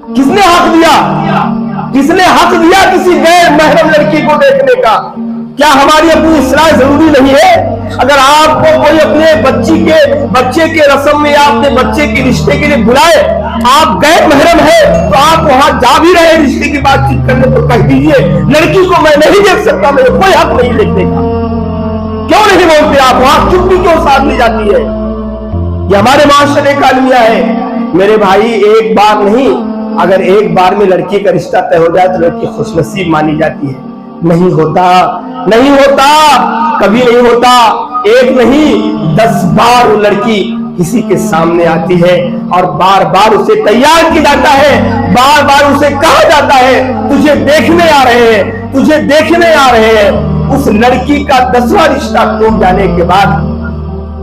किसने हक दिया? किसने हक दिया किसी गैर महरम लड़की को देखने का? क्या हमारी अपनी इस्लाह जरूरी नहीं है? अगर आपको कोई अपने बच्चे के रस्म में या अपने बच्चे के रिश्ते के लिए बुलाए, आप गैर महरम है तो आप वहां जा भी रहे रिश्ते की बातचीत करने, तो कह दीजिए लड़की को मैं नहीं देख सकता, मेरे कोई हक नहीं देखने का। क्यों नहीं बोलते आप? वहां चुप्पी क्यों साथ ली जाती है? ये हमारे माशरे का अलमिया है मेरे भाई। एक बार नहीं, अगर एक बार में लड़की का रिश्ता तय हो जाए तो लड़की खुशनसीब मानी जाती है। नहीं होता, नहीं होता, कभी नहीं होता। एक नहीं 10 बार वो लड़की किसी के सामने आती है और बार बार उसे तैयार किया जाता है, बार बार उसे कहा जाता है तुझे देखने आ रहे हैं, तुझे देखने आ रहे हैं। उस लड़की का 10वां रिश्ता टूट जाने के बाद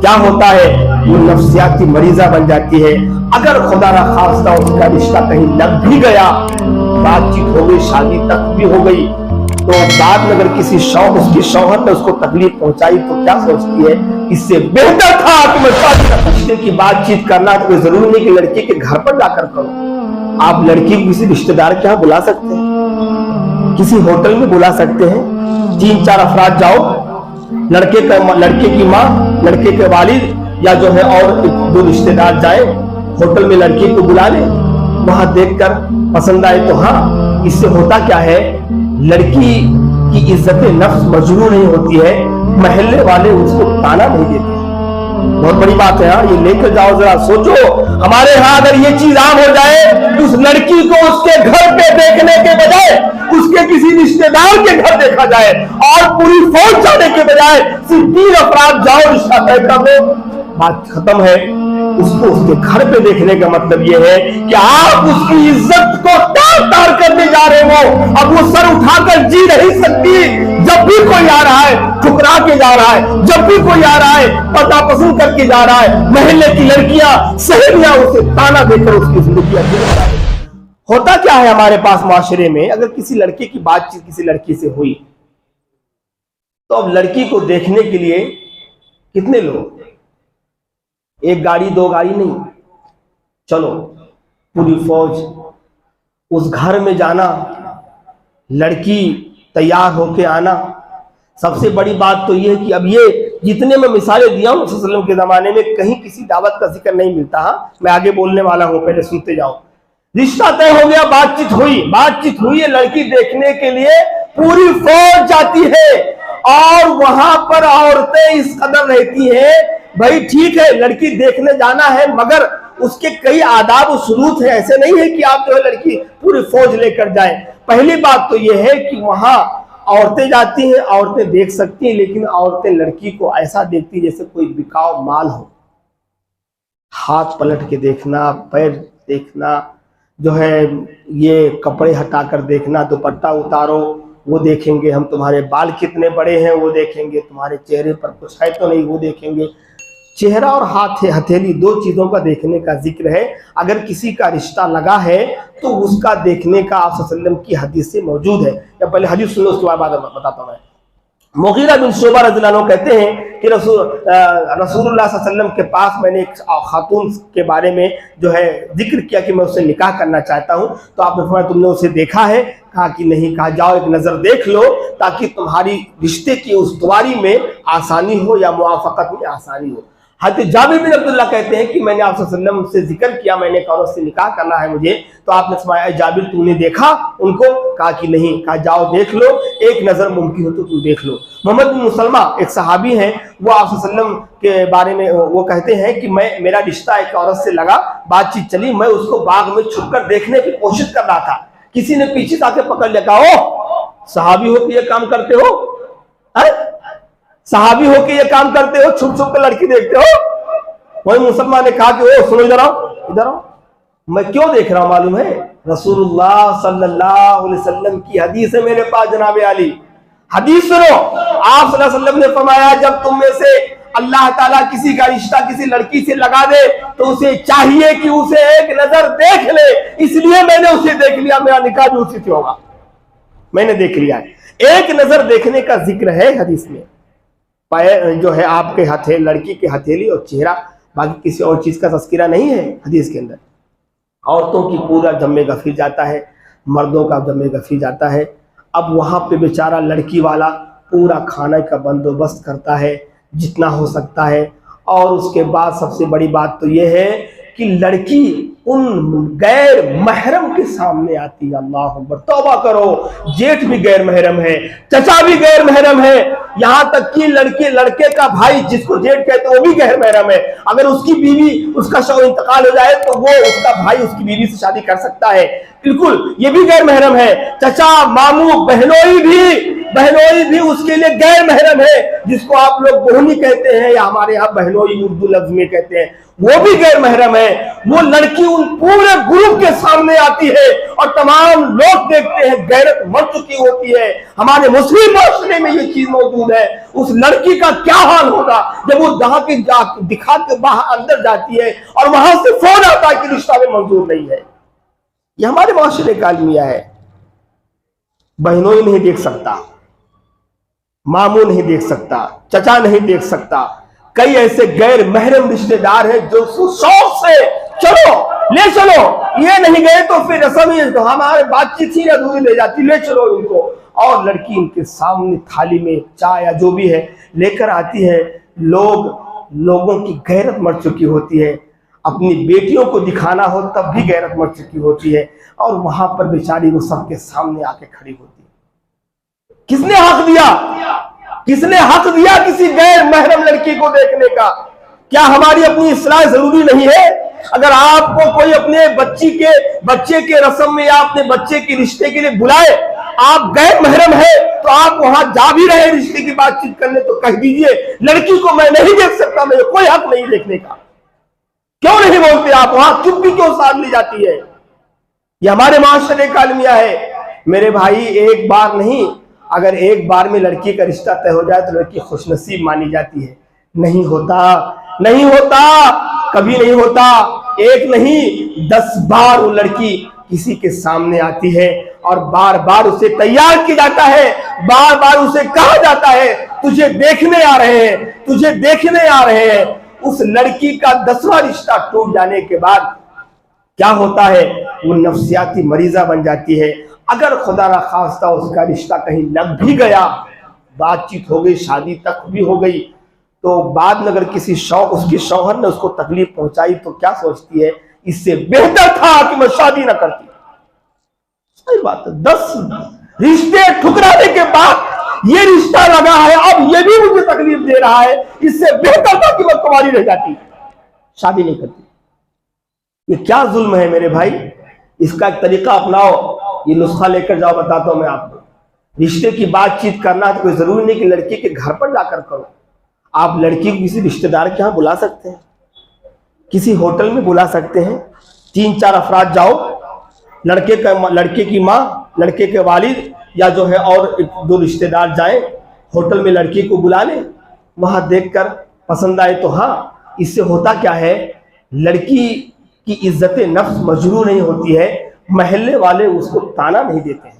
क्या होता है? वो नफ्सियाती मरीजा बन जाती है। अगर खुदा ना खास्ता उसका रिश्ता कहीं लग भी गया, बातचीत हो गई, शादी तक भी हो गई, तो बाद में अगर किसी उसकी शौहर ने उसको तकलीफ पहुंचाई तो क्या सोचती है? इससे बेहतर था कि मैं रिश्ते की बातचीत करना तो कोई जरूरी नहीं कि लड़की के घर पर जाकर करो। आप लड़की को किसी रिश्तेदार के यहाँ बुला सकते हैं, किसी होटल में बुला सकते हैं। 3-4 अफराद जाओ, लड़के की माँ, लड़के के वालिद या जो है और 2 रिश्तेदार जाए, होटल में लड़की को बुला ले, वहां देखकर पसंद आए तो हाँ। इससे होता क्या है? लड़की की इज्जत नफ्स मजरूह नहीं होती है, महल्ले वाले उसको ताना नहीं देते। बहुत बड़ी बात है। ये लेकर जाओ, जरा सोचो। हमारे यहाँ अगर ये चीज आम हो जाए तो उस लड़की को उसके घर पे देखने के बजाय उसके किसी रिश्तेदार के घर देखा जाए और पूरी फौज जाने के बजाय सिर्फ 3 अफराद जाओ, रिश्ता तय कर दो, बात खत्म है। उसको उसके घर पे देखने का मतलब यह है कि आप उसकी इज्जत को तार करने जा रहे हो। अब वो सर उठाकर जी नहीं सकती। जब भी कोई आ रहा है ठुकरा के जा रहा है, जब भी कोई आ रहा है पता पसंद करके जा रहा है। महल्ले की लड़कियां, सहेलियां उसे ताना देकर उसकी जिंदगी होता क्या है हमारे पास माशरे में? अगर किसी लड़के की बातचीत किसी लड़की से हुई तो अब लड़की को देखने के लिए कितने लोग? 1 गाड़ी 2 गाड़ी नहीं, चलो पूरी फौज उस घर में जाना, लड़की तैयार होके आना। सबसे बड़ी बात तो यह है कि अब ये जितने मैं मिसालें दिया हूं सल्लल्लाहु के जमाने में, कहीं किसी दावत का जिक्र नहीं मिलता। मैं आगे बोलने वाला हूं, पहले सुनते जाओ। रिश्ता तय हो गया, बातचीत हुई है, लड़की देखने के लिए पूरी फौज जाती है और वहां पर औरतें इस कदर रहती हैं, भाई ठीक है लड़की देखने जाना है मगर उसके कई आदाब और शुरूत है। ऐसे नहीं है कि आप जो है लड़की पूरी फौज लेकर जाए। पहली बात तो यह है कि वहां औरतें जाती हैं, औरतें देख सकती हैं, लेकिन औरतें लड़की को ऐसा देखती जैसे कोई बिकाऊ माल हो। हाथ पलट के देखना, पैर देखना, जो है ये कपड़े हटाकर देखना, दुपट्टा उतारो वो देखेंगे, हम तुम्हारे बाल कितने बड़े हैं वो देखेंगे, तुम्हारे चेहरे पर कुछ है तो नहीं वो देखेंगे। चेहरा और हथेली 2 चीजों का देखने का जिक्र है। अगर किसी का रिश्ता लगा है तो उसका देखने का आप सल्लल्लाहु अलैहि वसल्लम की हदीस से मौजूद है। या पहले हदीस सुनो, उसके बाद बताता हूं। मैं मुगीरा बिन शुबा रज़ियल्लाहु अन्हु कहते हैं कि रसूलुल्लाह सल्लल्लाहु अलैहि वसल्लम के पास मैंने एक खातून के बारे में जो है जिक्र किया कि मैं उससे निकाह करना चाहता हूं, तो आपने फरमाया तुमने उसे देखा है? कहा कि नहीं। कहा जाओ एक नजर देख लो ताकि तुम्हारी रिश्ते की उस्तवारी में आसानी हो या मुआफकत में आसानी हो। हज़रत जाबिर बिन अब्दुल्लाह कहते हैं कि मैंने आपसे सल्लल्लाहु अलैहि वसल्लम से जिक्र किया, मैंने एक औरत से निकाह करना है मुझे, तो आपने फरमाया जाबिर तूने देखा उनको? कहा कि नहीं। कहा जाओ देख लो, एक नजर मुमकिन हो तो तुम देख लो। मोहम्मद बिन मुसलमा एक सहाबी हैं, वो आप सल्लल्लाहु अलैहि वसल्लम के बारे में वो कहते हैं कि मेरा रिश्ता एक औरत से लगा, बातचीत चली, मैं उसको बाग में छुपकर देखने की कोशिश कर रहा था, किसी ने पीछे से आके पकड़ लिया। कहा ओ सहाबी हो कि ये काम करते हो? सहाबी हो के ये काम करते हो, छुप छुप कर लड़की देखते हो? वही मुसलमान ने कहा कि ओ सुनो इधर आओ। मैं क्यों देख रहा हूं मालूम है? रसूलुल्लाह सल्लल्लाहु अलैहि वसल्लम की हदीस है मेरे पास जनाबे आली। हदीस सुनो, आप सल्लल्लाहु अलैहि वसल्लम ने फरमाया जब तुम में से अल्लाह ताला किसी का रिश्ता किसी लड़की से लगा दे तो उसे चाहिए कि उसे एक नजर देख ले। इसलिए मैंने उसे देख लिया, मेरा निकाह भी उसी से होगा, मैंने देख लिया है। एक नजर देखने का जिक्र है हदीस में। पैर जो है आपके लड़की के हथेली और चेहरा, बाकी किसी और चीज का तस्करा नहीं है हदीस के अंदर। औरतों की पूरा जम्मे गफी जाता है, मर्दों का जम्मे गफी जाता है। अब वहाँ पे बेचारा लड़की वाला पूरा खाने का बंदोबस्त करता है जितना हो सकता है। और उसके बाद सबसे बड़ी बात तो ये है कि लड़की उन गैर महरम के सामने आती है। अल्लाह अकबर, तौबा करो, जेठ भी गैर महरम है, चचा भी गैर महरम है, यहां तक कि लड़के का भाई जिसको जेठ कहते हैं वो भी गैर महरम है। अगर उसकी बीवी, उसका शौहर इंतकाल हो जाए तो वो उसका भाई उसकी बीवी से शादी कर सकता है, बिल्कुल ये भी गैर महरम है। चचा, मामू, बहनोई भी उसके लिए गैर महरम है, जिसको आप लोग बहनी कहते हैं या हमारे यहाँ बहनोई उर्दू लफ्ज में कहते हैं, वो भी गैर महरम है। वो लड़की उन पूरे ग्रुप के सामने आती है और तमाम लोग देखते हैं, गैरत मर चुकी होती है। हमारे मुस्लिम माशरे में ये चीज मौजूद है। उस लड़की का क्या हाल होगा जब वो दिखा के बाहर अंदर जाती है और वहां से फोन आता है कि रिश्ता में मंजूर नहीं है। ये हमारे माशरे का अलमिया है। बहनोई नहीं देख सकता, मामू नहीं देख सकता, चचा नहीं देख सकता, कई ऐसे गैर महरम रिश्तेदार हैं जो शौक से चलो ले चलो, ये नहीं गए तो फिर रस्म ही तो हमारे बातचीत ही अधूरी ले जाती, ले चलो इनको। और लड़की इनके सामने थाली में चाय या जो भी है लेकर आती है। लोगों की गैरत मर चुकी होती है, अपनी बेटियों को दिखाना हो तब भी गैरत मर चुकी होती है, और वहां पर बेचारी वो सबके सामने आके खड़ी होती है। किसने हक दिया किसी गैर महरम लड़की को देखने का? क्या हमारी अपनी इस्लाह जरूरी नहीं है? अगर आपको कोई अपने बच्चे के रस्म में या अपने बच्चे के रिश्ते के लिए बुलाए, आप गैर महरम है तो आप वहां जा भी रहे रिश्ते की बातचीत करने, तो कह दीजिए लड़की को मैं नहीं देख सकता, मेरे कोई हक नहीं देखने का। क्यों नहीं बोलते आप? वहां चुप्पी क्यों साध ली जाती है? ये हमारे माशरे का अलमिया है मेरे भाई। एक बार नहीं, अगर एक बार में लड़की का रिश्ता तय हो जाए तो लड़की खुशनसीब मानी जाती है। नहीं होता, कभी नहीं होता। एक नहीं 10 बार वो लड़की किसी के सामने आती है और बार बार उसे तैयार किया जाता है, बार बार उसे कहा जाता है तुझे देखने आ रहे हैं। उस लड़की का 10वां रिश्ता टूट जाने के बाद क्या होता है? वो नफ्सियाती मरीजा बन जाती है। अगर खुदा ना खास्ता उसका रिश्ता कहीं लग भी गया, बातचीत हो गई, शादी तक भी हो गई, तो बाद में अगर उसके शौहर ने उसको तकलीफ पहुंचाई तो क्या सोचती है? इससे बेहतर था कि मैं शादी ना करती। सही बात है। 10 रिश्ते ठुकराने के बाद ये रिश्ता लगा है, अब ये भी मुझे तकलीफ दे रहा है, इससे बेहतर था कि मैं कुंवारी रह जाती, शादी नहीं करती। ये क्या जुल्म है मेरे भाई? इसका एक तरीका अपनाओ, ये नुस्खा लेकर जाओ, बताता हूं मैं आपको। रिश्ते की बातचीत करना तो कोई जरूरी नहीं कि लड़की के घर पर जाकर करो। आप लड़की को किसी रिश्तेदार के यहाँ बुला सकते हैं, किसी होटल में बुला सकते हैं, 3-4 अफराद जाओ, लड़के की माँ, लड़के के वालिद या जो है और 1-2 रिश्तेदार जाएं, होटल में लड़की को बुला लें, वहां देखकर पसंद आए तो हाँ। इससे होता क्या है? लड़की की इज्जत नफ्स मजरूह नहीं होती है, महल्ले वाले उसको ताना नहीं देते हैं।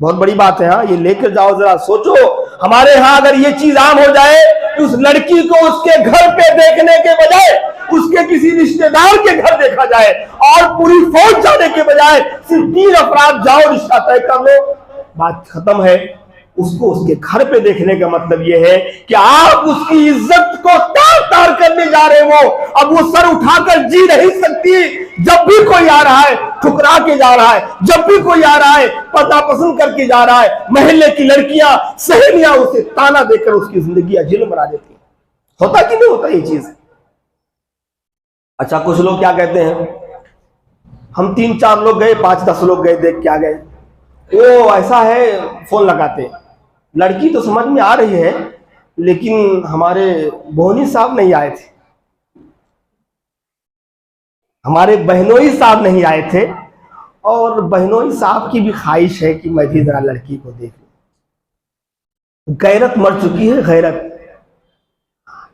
बहुत बड़ी बात है। हाँ, ये लेकर जाओ, जरा सोचो। हमारे यहाँ अगर ये चीज आम हो जाए तो उस लड़की को उसके घर पे देखने के बजाय उसके किसी रिश्तेदार के घर देखा जाए, और पूरी फौज जाने के बजाय सिर्फ 3 अफराद जाओ, रिश्ता तय कर लो, बात खत्म है। उसको उसके घर पे देखने का मतलब यह है कि आप उसकी इज्जत को तार करने जा रहे हो। अब वो सर उठाकर जी नहीं सकती। जब भी कोई आ रहा है ठुकरा के जा रहा है, जब भी कोई आ रहा है पता पसंद करके जा रहा है, महल्ले की लड़कियां, सहेलियां उसे ताना देकर उसकी जिंदगी अजील बना देती। होता कि नहीं होता ये चीज? अच्छा, कुछ लोग क्या कहते हैं, हम 3-4 लोग गए, 5-10 लोग गए, देख के आ गए, वो ऐसा है, फोन लगाते। लड़की तो समझ में आ रही है, लेकिन हमारे बोहनी साहब नहीं आए थे, हमारे बहनोई साहब नहीं आए थे, और बहनोई साहब की भी ख्वाहिश है कि मैं भी जरा लड़की को देख लूं। गैरत मर चुकी है, गैरत।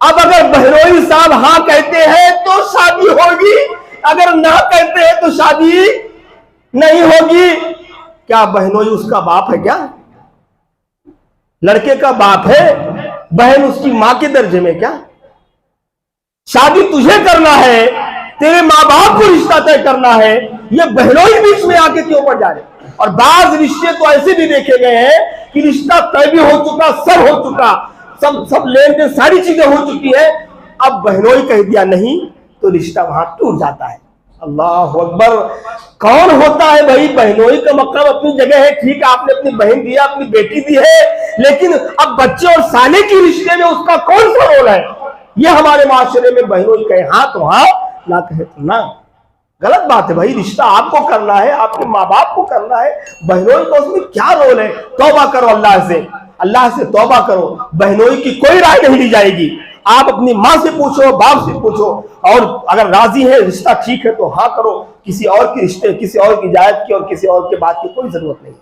अब अगर बहनोई साहब हाँ कहते हैं तो शादी होगी, अगर ना कहते हैं तो शादी नहीं होगी। क्या बहनोई उसका बाप है? क्या लड़के का बाप है? बहन उसकी मां के दर्जे में? क्या शादी तुझे करना है तेरे माँ बाप को रिश्ता तय करना है, ये बहनोई बीच में आके क्यों पड़ जा रहे। और बाज रिश्ते तो ऐसे भी देखे गए हैं कि रिश्ता तय भी हो चुका, सब हो चुका, सब लेन देन सारी चीजें हो चुकी है, अब बहनोई कह दिया नहीं तो रिश्ता वहां टूट जाता है। अल्लाह अकबर। कौन होता है भाई, बहनोई का मकाम अपनी जगह है, ठीक है, आपने अपनी बहन दी है, अपनी बेटी दी है, लेकिन अब बच्चे और साले के रिश्ते में उसका कौन सा रोल है। ये हमारे माशरे में बहनोई कहे हाँ तो हाँ, ना कहे तो ना। गलत बात है भाई, रिश्ता आपको करना है, आपके माँ बाप को करना है, बहनोई का उसमें क्या रोल है। तौबा करो अल्लाह से तौबा करो। बहनोई की कोई राय नहीं ली जाएगी। आप अपनी माँ से पूछो, बाप से पूछो, और अगर राजी है, रिश्ता ठीक है तो हाँ करो। किसी और के रिश्ते, किसी और की जायज की और किसी और के बात की कोई जरूरत नहीं।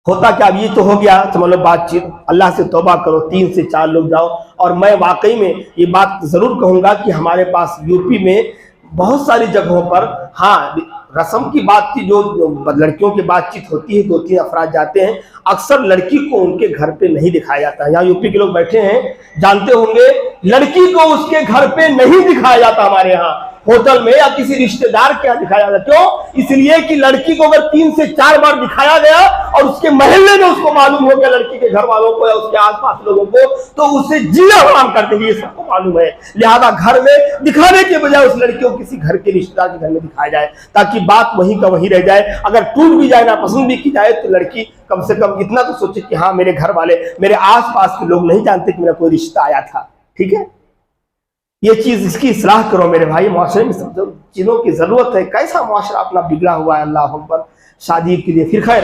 होता क्या, अब ये तो हो गया, तो मतलब बातचीत, अल्लाह से तौबा करो, 3 से 4 लोग जाओ। और मैं वाकई में ये बात जरूर कहूंगा कि हमारे पास यूपी में बहुत सारी जगहों पर, हाँ, रस्म की बात की, जो लड़कियों की बातचीत होती है, 2-3 अफराद जाते हैं, अक्सर लड़की को उनके घर पे नहीं दिखाया जाता है। यहाँ यूपी के लोग बैठे हैं, जानते होंगे, लड़की को उसके घर पे नहीं दिखाया जाता हमारे यहाँ, होटल में या किसी रिश्तेदार के यहाँ दिखाया जाता। क्यों? इसलिए कि लड़की को अगर 3 से 4 बार दिखाया गया और उसके मोहल्ले में उसको मालूम हो गया, लड़की के घर वालों को या उसके आसपास लोगों को, तो उसे जीना हराम कर देंगे, ये सबको मालूम है। लिहाजा घर में दिखाने के बजाय उस लड़की को किसी घर के रिश्तेदार के घर में दिखाया जाए, ताकि बात वहीं का वहीं रह जाए। अगर टूट भी जाए, ना पसंद भी की जाए, तो लड़की कम से कम इतना तो सोचे कि हाँ, मेरे घर वाले, मेरे आसपास के लोग नहीं जानते कि मेरा कोई रिश्ता आया था। ठीक है, ये चीज, इसकी इस्लाह करो मेरे भाई। मुआशरे में सब चीजों की जरूरत है। कैसा मुआशरा अपना बिगड़ा हुआ है, अल्लाह अकबर, शादी के लिए। फिर खैर